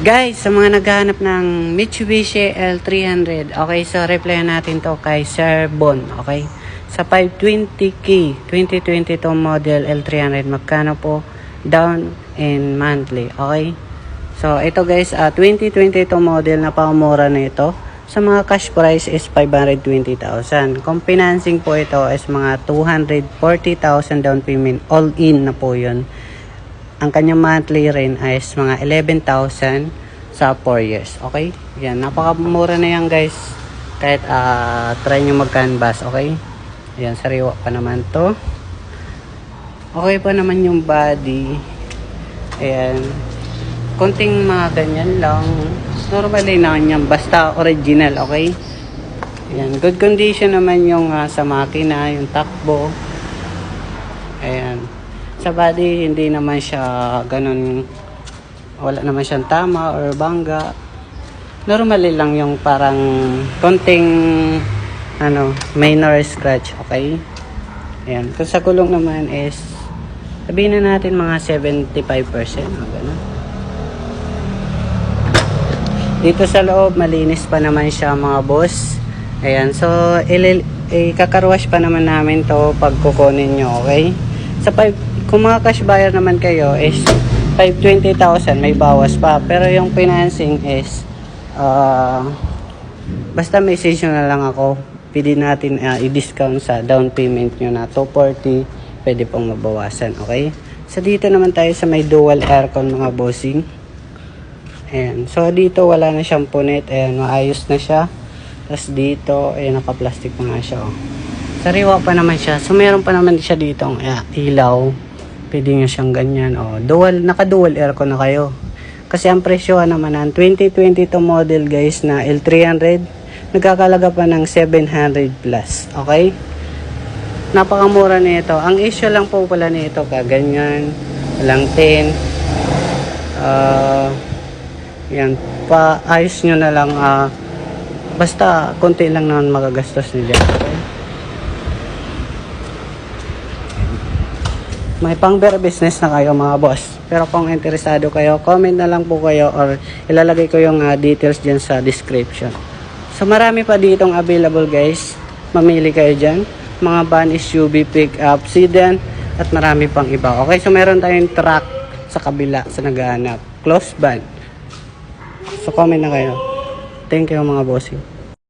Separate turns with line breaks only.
Guys, sa mga naghahanap ng Mitsubishi L300, okay, so replyan natin to kay Sir Bon, okay? Sa 520K, 2022 model L300, magkano po down and monthly, okay? So, ito guys, 2022 model na pamura na ito. Sa mga cash price is 520,000. Kung financing po ito is mga 240,000 down payment, all in na po yun. Ang kanyang monthly rin is mga 11,000 sa 4 years. Okay? Yan. Napakamura na yan guys. Kahit try nyo mag-canvas. Okay? Yan. Sariwa pa naman to. Okay pa naman yung body. Ayan. Konting mga ganyan lang. Normally na yan. Basta original. Okay? Ayan. Good condition naman yung sa makina. Yung takbo. Ayan. Sa body, hindi naman siya ganun, wala naman siyang tama or bangga. Normally lang yung parang konting minor scratch, okay? Ayan. Kung sa gulong naman is, sabihin na natin mga 75%. Ganun. Dito sa loob, malinis pa naman siya mga boss. Ayan. So, ikakarwash pa naman namin to pag kukunin nyo, okay? Sa kung mga cash buyer naman kayo is 520,000 may bawas pa, pero yung financing is basta message nyo na lang ako, pwede natin i-discount sa down payment nyo na 240, pwede pong mabawasan, okay? So dito naman tayo sa may dual aircon mga bossing. Ayan. So dito wala na siyang punit, ayan, maayos na siya. Tapos dito ayan, naka-plastic pa nga siya, oh. Sariwa pa naman siya. So, meron pa naman siya dito ilaw. Pwede nyo siyang ganyan. Naka-dual aircon na kayo. Kasi ang presyo naman ng 2022 model guys na L300, nagkakalaga pa ng 700 plus. Okay? Napakamura nito. Ang issue lang po pala nito, kaganyan. Walang 10. Yan. Paayos nyo na lang. Basta, konti lang naman magagastos nila. Okay? May pang-bear business na kayo mga boss. Pero kung interesado kayo, comment na lang po kayo or ilalagay ko yung details dyan sa description. So marami pa ditong available guys. Mamili kayo dyan. Mga van, SUV, pick-up, sedan, at marami pang iba. Okay, so meron tayong truck sa kabila sa naghahanap. Close van. So comment na kayo. Thank you mga bossing.